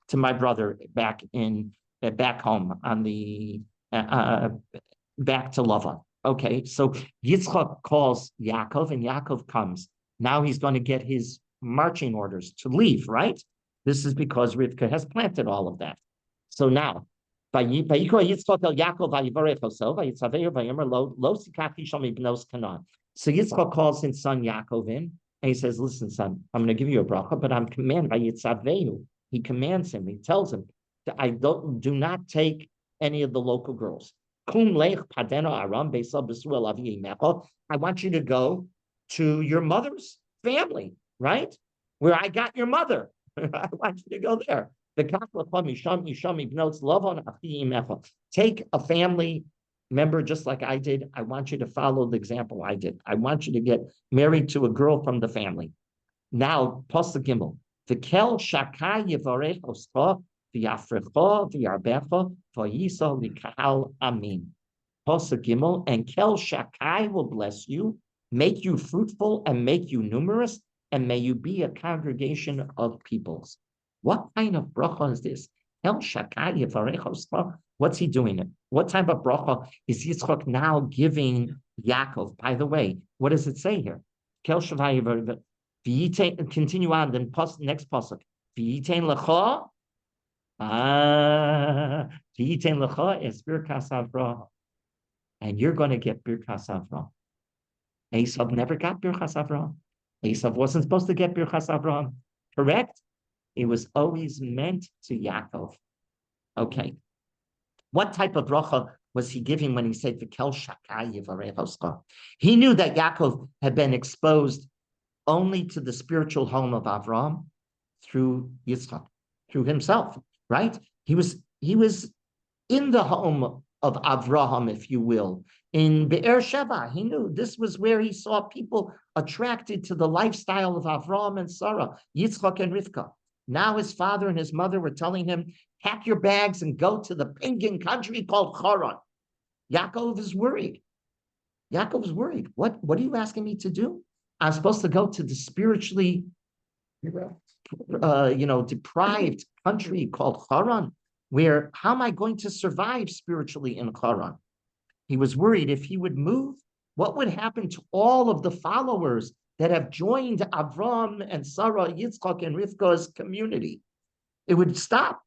to my brother back home on the back to Lavan. Okay, so Yitzchak calls Yaakov and Yaakov comes. Now he's going to get his marching orders to leave, right? This is because Rivka has planted all of that. So now, so Yitzchak calls his son Yaakov in, and he says, listen, son, I'm going to give you a bracha, but I'm commanded by Yitzaveu. He commands him, he tells him, do not take any of the local girls. I want you to go to your mother's family, right? Where I got your mother. I want you to go there. Take a family member just like I did. I want you to follow the example I did. I want you to get married to a girl from the family. Now, Pasuk Gimel. V'kel shakai yivarech oscha v'yafrecha v'yarbecha v'yisa l'kahal amin. Pasuk Gimel, and Kel Shakai will bless you, make you fruitful and make you numerous, and may you be a congregation of peoples. What kind of bracha is this? Kel Shakai yivarech oscha. What's he doing it? What type of bracha is Yitzchak now giving Yaakov? By the way, what does it say here? Kel Shakai yivarech. Continue on, then next pasuk. V'yitain lecha. V'yitain lecha is birkas Avraham, and you're going to get birkas Avraham. Esav never got birkas Avraham. Esav wasn't supposed to get birkas Avraham. Correct? It was always meant to Yaakov. Okay. What type of bracha was he giving when he said V'kel shakai yivarech oscha? He knew that Yaakov had been exposed only to the spiritual home of Avram through Yitzchak, through himself, right? He was in the home of Avraham, if you will, in Be'er Sheva. He knew this was where he saw people attracted to the lifestyle of Avram and Sarah, Yitzchak and Rivka. Now his father and his mother were telling him, pack your bags and go to the pagan country called Haran. Yaakov is worried. Yaakov is worried. What are you asking me to do? I'm supposed to go to the spiritually, deprived country called Haran, where how am I going to survive spiritually in Haran? He was worried if he would move, what would happen to all of the followers that have joined Avram and Sarah, Yitzchak and Rivka's community? It would stop.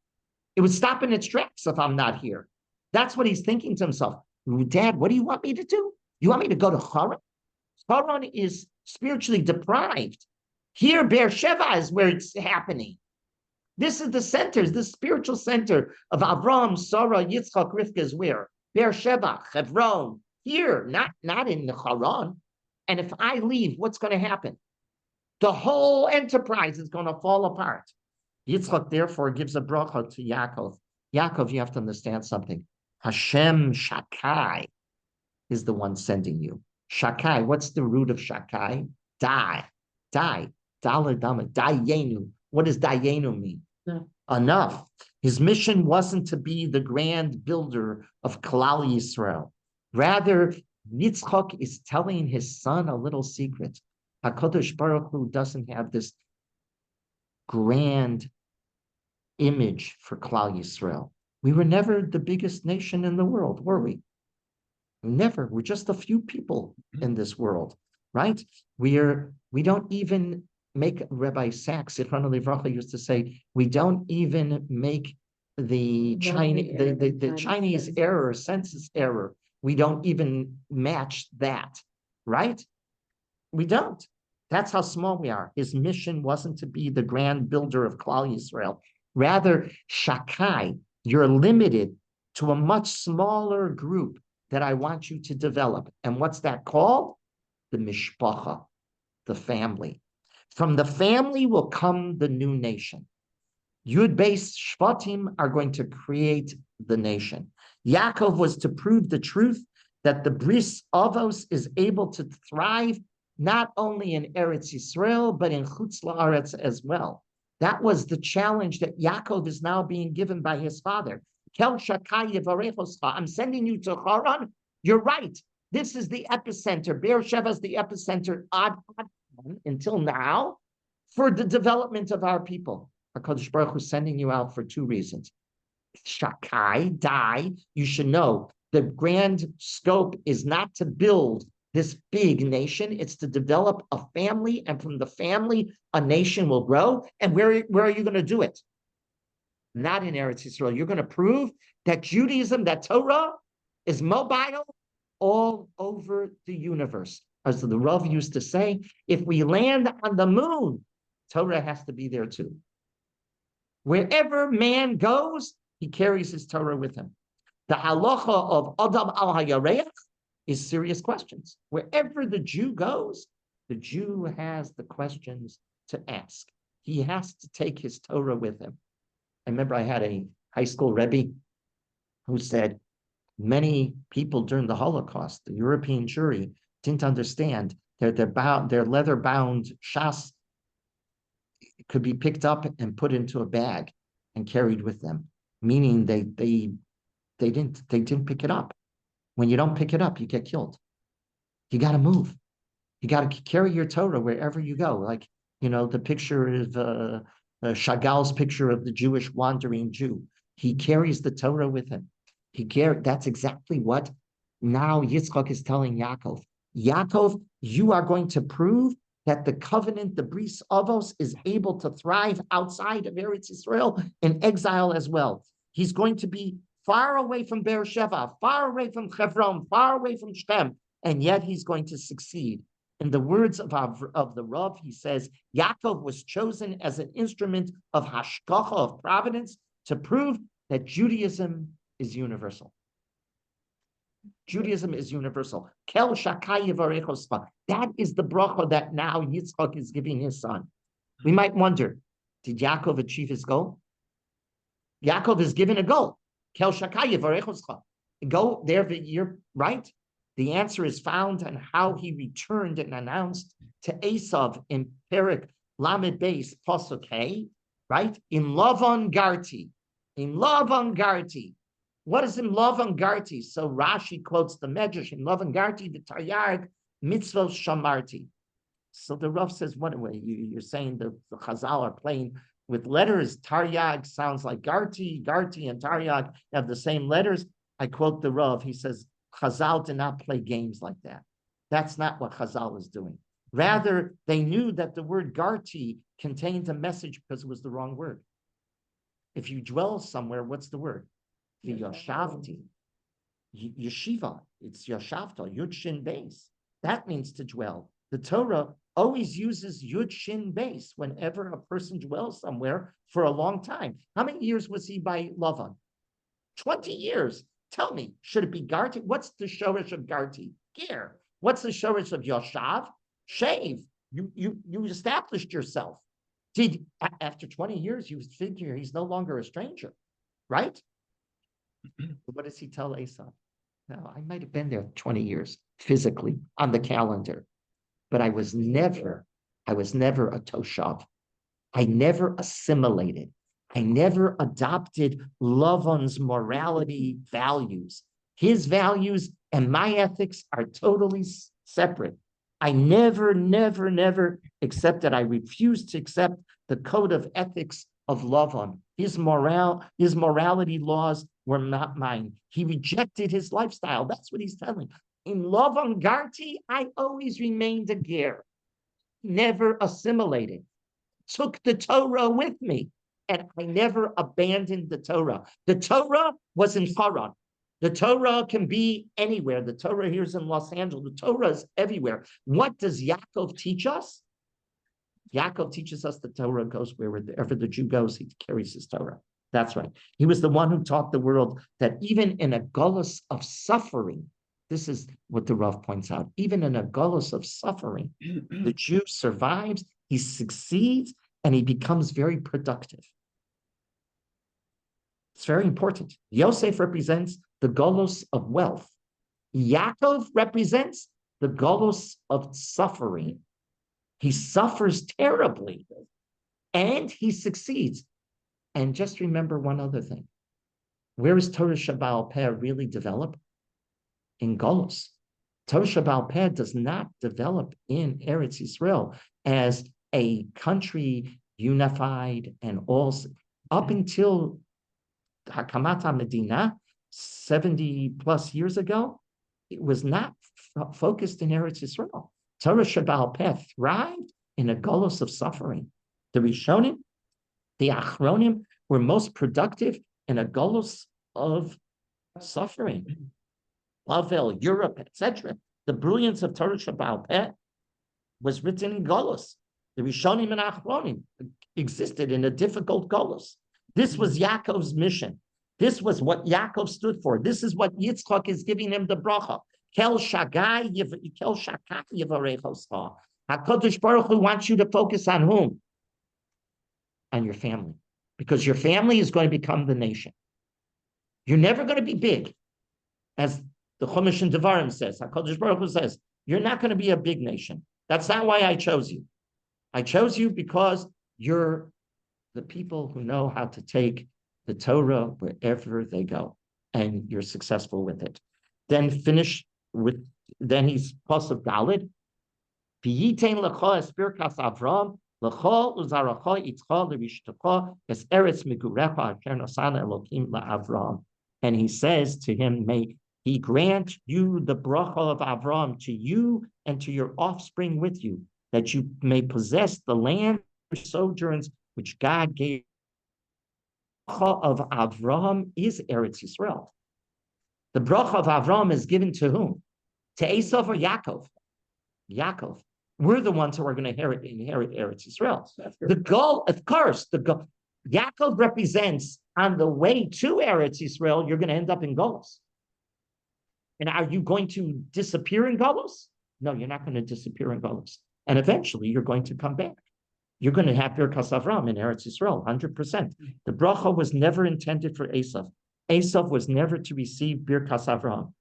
It would stop in its tracks if I'm not here. That's what he's thinking to himself. Dad, what do you want me to do? You want me to go to Haran? Haran is spiritually deprived. Here, Beersheba is where it's happening. This is the center, the spiritual center of Avram, Sarah, Yitzchak, Rivka is where? Beersheba, Hebron. Here, not in the Haran. And if I leave, what's going to happen? The whole enterprise is going to fall apart. Yitzchak therefore gives a bracha to Yaakov. Yaakov, you have to understand something. Hashem Shakai is the one sending you. Shakai, what's the root of Shakai? Die. Daladama, Dayenu. What does Dayenu mean? No. Enough. His mission wasn't to be the grand builder of Klal Yisrael. Rather, Yitzchak is telling his son a little secret. HaKadosh Baruch Hu doesn't have this grand image for Klal Yisrael. We were never the biggest nation in the world, were we? Never. We're just a few people in this world, right? We don't even make, Rabbi Sachs, Zichrono Livracha, used to say, we don't even make the Chinese the Chinese error, census error. We don't even match that, right? We don't. That's how small we are. His mission wasn't to be the grand builder of Klal Yisrael. Rather, Shakai, you're limited to a much smaller group that I want you to develop. And what's that called? The mishpacha, the family. From the family will come the new nation. Yud-based Shvatim are going to create the nation. Yaakov was to prove the truth that the Bris Avos is able to thrive not only in Eretz Yisrael, but in Chutz La'aretz as well. That was the challenge that Yaakov is now being given by his father. Kel Shakai Yevarechoscha. I'm sending you to Haran. You're right. This is the epicenter. Beersheba is the epicenter until now for the development of our people. HaKadosh Baruch Hu is sending you out for two reasons. Shakai, die. You should know the grand scope is not to build this big nation. It's to develop a family, and from the family, a nation will grow. And where are you going to do it? Not in Eretz Yisrael. You're going to prove that Judaism, that Torah, is mobile all over the universe. As the Rav used to say, if we land on the moon, Torah has to be there too. Wherever man goes, he carries his Torah with him. The halacha of Adam al Hayareach is serious questions. Wherever the Jew goes, the Jew has the questions to ask. He has to take his Torah with him. I remember I had a high school Rabbi who said many people during the Holocaust, the European Jewry, didn't understand their leather-bound shas could be picked up and put into a bag and carried with them, meaning they didn't pick it up. When you don't pick it up, you get killed. You got to move. You got to carry your Torah wherever you go. Like, the picture of Chagall's picture of the Jewish wandering Jew. He carries the Torah with him. That's exactly what now Yitzchak is telling Yaakov. Yaakov, you are going to prove that the covenant, the Bris Avos, is able to thrive outside of Eretz Yisrael in exile as well. He's going to be far away from Beersheba, far away from Hebron, far away from Shechem, and yet he's going to succeed. In the words of the Rav, he says, Yaakov was chosen as an instrument of hashgacha, of providence, to prove that Judaism is universal. Judaism is universal. Kel shakai yivarechoscha. That is the bracha that now Yitzchak is giving his son. We might wonder, did Yaakov achieve his goal? Yaakov is given a goal. Kel shakai yivarechoscha. Go there, you're right. The answer is found in how he returned and announced to Esav in Perek Lamed Beis Pasuk Hey, right? In Lavan Garti. In Lavan Garti. What is in Lavan Garti? So Rashi quotes the Medrash in Lavan Garti, the Taryag, Mitzvos Shamarti. So the Rav says, what way? You're saying the Chazal are playing with letters. Taryag sounds like Garti. Garti and Taryag have the same letters. I quote the Rav. He says, Chazal did not play games like that. That's not what Chazal is doing. Rather, they knew that the word Garti contained a message because it was the wrong word. If you dwell somewhere, what's the word? The Yoshavti. Yeshiva. It's Yoshavta, Yud Shin Beis. That means to dwell. The Torah always uses Yud Shin Beis whenever a person dwells somewhere for a long time. How many years was he by Lavan? 20 years. Tell me, should it be Garti? What's the shorish of Garti? Ger. What's the shorish of Yoshav? Shave. You established yourself. After 20 years, you figure he's no longer a stranger, right? What does he tell Esav? No, I might have been there 20 years physically on the calendar, but I was never a toshav. I never assimilated. I never adopted Lavan's morality values. His values and my ethics are totally separate. I never accepted. I refused to accept the code of ethics of Lavan. His morality laws were not mine. He rejected his lifestyle. That's what he's telling. In Lavan Garti, I always remained a ger, never assimilated. Took the Torah with me, and I never abandoned the Torah. The Torah was in Haran. The Torah can be anywhere. The Torah here is in Los Angeles. The Torah is everywhere. What does Yaakov teach us? Yaakov teaches us the Torah goes wherever the Jew goes, he carries his Torah. That's right. He was the one who taught the world that even in a gullus of suffering, this is what the Rav points out, even in a gullus of suffering, the Jew survives, he succeeds, and he becomes very productive. It's very important. Yosef represents the gullus of wealth. Yaakov represents the gullus of suffering. He suffers terribly, and he succeeds. And just remember one other thing. Where is Torah Shabbal Peh really develop? In Golus. Torah Shabbal Peh does not develop in Eretz Yisrael as a country unified and all. Up until Hakamat HaMedina, 70 plus years ago, it was not focused in Eretz Yisrael. Torah Shabbal Peh thrived in a golus of suffering. The Rishonim, the Achronim were most productive in a golus of suffering. Bavel, Europe, etc. The brilliance of Torah Shabbal Peh was written in golus. The Rishonim and Achronim existed in a difficult golus. This was Yaakov's mission. This was what Yaakov stood for. This is what Yitzchak is giving him the bracha. Kel shagai yivarechoscha. HaKadosh Baruch Hu wants you to focus on whom? On your family. Because your family is going to become the nation. You're never going to be big. As the Chumash in Devarim says, HaKadosh Baruch Hu says, you're not going to be a big nation. That's not why I chose you. I chose you because you're the people who know how to take the Torah wherever they go. And you're successful with it. Then finish with, then he's pasuk Daled. V'yitein lecha es birkas Avram lecha uzaracha itzcha l'rishtacha es eretz migurecha asher nosana Elokim la'Avram. And he says to him, may he grant you the bracha of Avram to you and to your offspring with you, that you may possess the land of sojourns which God gave. The bracha of Avram is Eretz Yisrael. The bracha of Avram is given to whom? To Esav or Yaakov? Yaakov. We're the ones who are going to inherit Eretz Yisrael. The goal, of course, Yaakov represents on the way to Eretz Yisrael, you're going to end up in Golus. And are you going to disappear in Golus? No, you're not going to disappear in Golus. And eventually you're going to come back. You're going to have Birkas Avram in Eretz Yisrael, 100%. The bracha was never intended for Esav. Esav was never to receive Birkas Avram.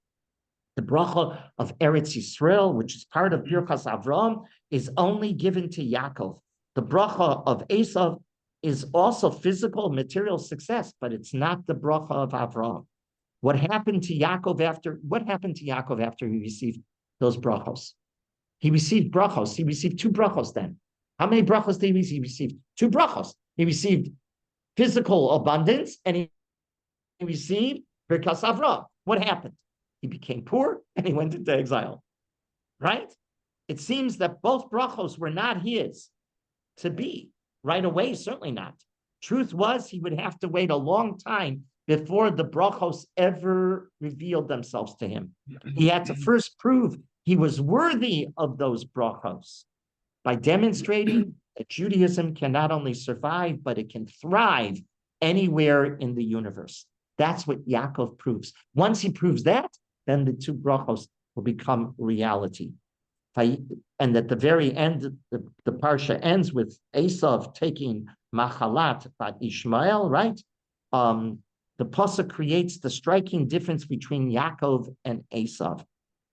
The bracha of Eretz Yisrael, which is part of Birkas Avram, is only given to Yaakov. The bracha of Esav is also physical, material success, but it's not the bracha of Avram. What happened to Yaakov after he received those brachos? He received brachos. He received two brachos then. How many brachos did he receive? He received two brachos. He received physical abundance and he received Birkas Avram. What happened? He became poor and he went into exile. Right? It seems that both brachos were not his to be right away, certainly not. Truth was, he would have to wait a long time before the brachos ever revealed themselves to him. He had to first prove he was worthy of those brachos by demonstrating that Judaism can not only survive, but it can thrive anywhere in the universe. That's what Yaakov proves. Once he proves that, then the two brachos will become reality. And at the very end, the parsha ends with Esav taking Machalat bat Ishmael, right? The pasuk creates the striking difference between Yaakov and Esav.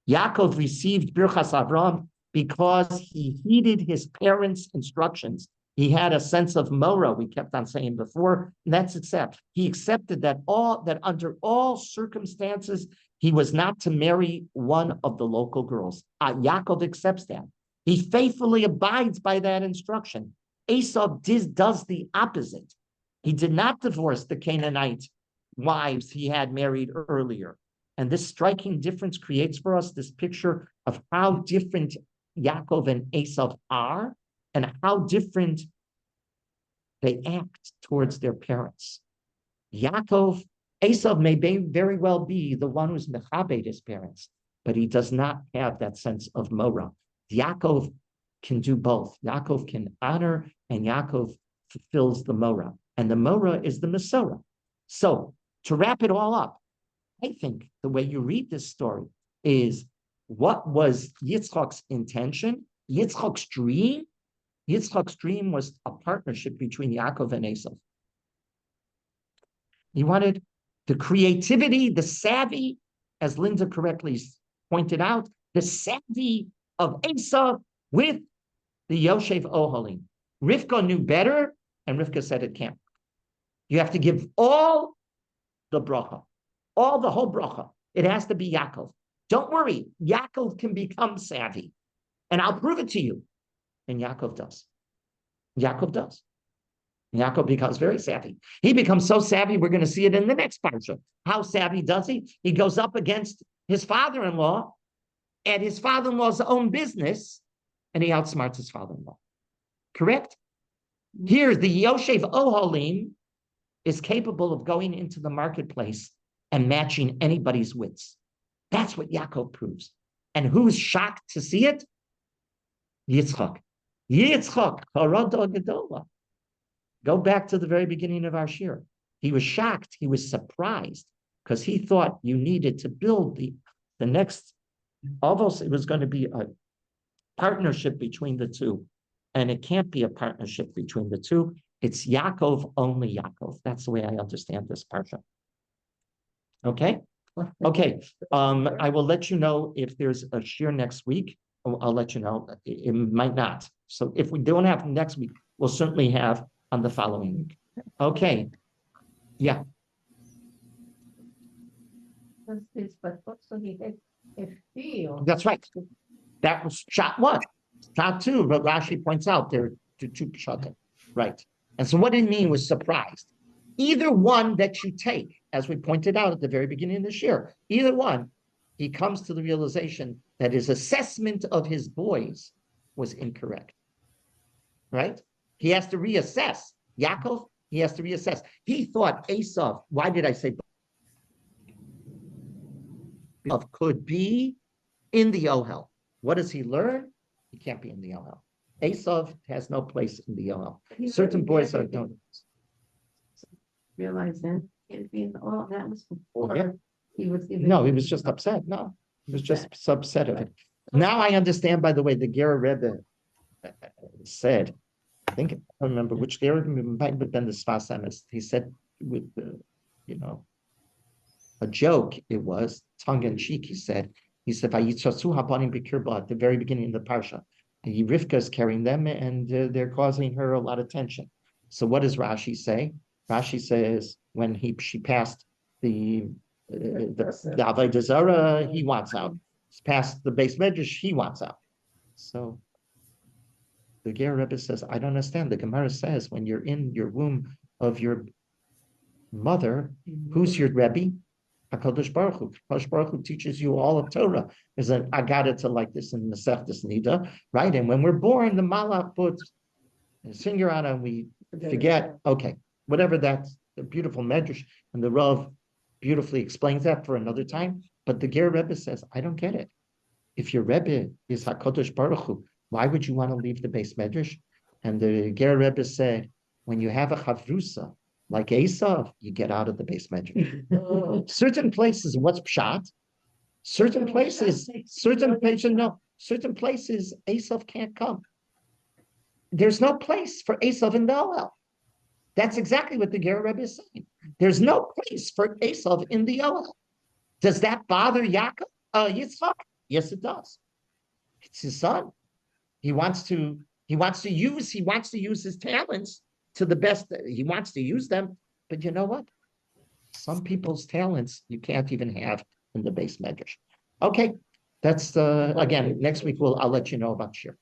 Yaakov received Birchas Avram because he heeded his parents' instructions. He had a sense of mora, we kept on saying before, and that's accept. He accepted that under all circumstances, he was not to marry one of the local girls. Yaakov accepts that. He faithfully abides by that instruction. Esav does the opposite. He did not divorce the Canaanite wives he had married earlier. And this striking difference creates for us this picture of how different Yaakov and Esav are and how different they act towards their parents. Esav may very well be the one who's mechabed his parents, but he does not have that sense of mora. Yaakov can do both. Yaakov can honor, and Yaakov fulfills the mora. And the mora is the Masorah. So, to wrap it all up, I think the way you read this story is what was Yitzchak's intention? Yitzchak's dream was a partnership between Yaakov and Esav. He wanted the creativity, the savvy, as Linda correctly pointed out, the savvy of Esav with the Yoshev Oholim. Rivka knew better, and Rivka said it can't. You have to give all the bracha, the whole bracha. It has to be Yaakov. Don't worry, Yaakov can become savvy, and I'll prove it to you. And Yaakov does. Yaakov becomes very savvy. He becomes so savvy, we're going to see it in the next parsha. How savvy does he? He goes up against his father-in-law at his father-in-law's own business, and he outsmarts his father-in-law. Correct? Here, the Yoshev Oholim is capable of going into the marketplace and matching anybody's wits. That's what Yaakov proves. And who's shocked to see it? Yitzchak. Harada Gedola. Go back to the very beginning of our shiur. He was shocked. He was surprised because he thought you needed to build the next. Almost it was going to be a partnership between the two. And it can't be a partnership between the two. It's Yaakov, only Yaakov. That's the way I understand this parsha. Okay? Okay. I will let you know if there's a shiur next week. I'll let you know. It might not. So if we don't have next week, we'll certainly have on the following week. Okay. Yeah. But also he had a feel. That's right. That was shot one. Shot two, but Rashi points out there are two pshatim. Right. And so what it mean was surprised. Either one that you take, as we pointed out at the very beginning of this year, either one, he comes to the realization that his assessment of his boys was incorrect. Right? He has to reassess. Yaakov, he has to reassess. He thought Esav, why did I say Esav could be in the Ohel? What does he learn? He can't be in the Ohel. Esav has no place in the Ohel. Certain boys are don't realize that can't be in the all that was before he was given. No, he was just upset. No, he was just upset of it. Now I understand, by the way, the Ger Rebbe said, I think I don't remember which Ger Rebbe might have been the Sfas Emes. He said with a joke, it was tongue in cheek. He said, Vayitzasu habanim b'kirba at the very beginning of the parsha. Rivka is carrying them, and they're causing her a lot of tension. So what does Rashi say? Rashi says when she passed the Avodah Zarah, he wants out. Past the base medrash, he wants out. So the Ger Rebbe says, I don't understand. The Gemara says when you're in your womb of your mother, who's your Rebbe? HaKadosh Baruch Hu. HaKadosh Baruch Hu teaches you all of Torah. There's an Agadata like this in Masechtas Nida, right? And when we're born, the Malach puts a finger on it and we forget. Okay, whatever that's the beautiful medrash, and the Rav beautifully explains that for another time. But the Ger Rebbe says, I don't get it. If your Rebbe is HaKadosh Baruch Hu, why would you want to leave the base medrash? And the Ger Rebbe said, when you have a chavrusa, like Esav, you get out of the base medrash. Certain places, what's pshat? Certain places, Esav can't come. There's no place for Esav in the Ohel. That's exactly what the Ger Rebbe is saying. There's no place for Esav in the Ohel. Does that bother Yitzchak? Yes, it does. It's his son. He wants to use his talents to the best. He wants to use them, but you know what? Some people's talents you can't even have in the base medrash. Okay, that's again next week. I'll let you know about Shiur.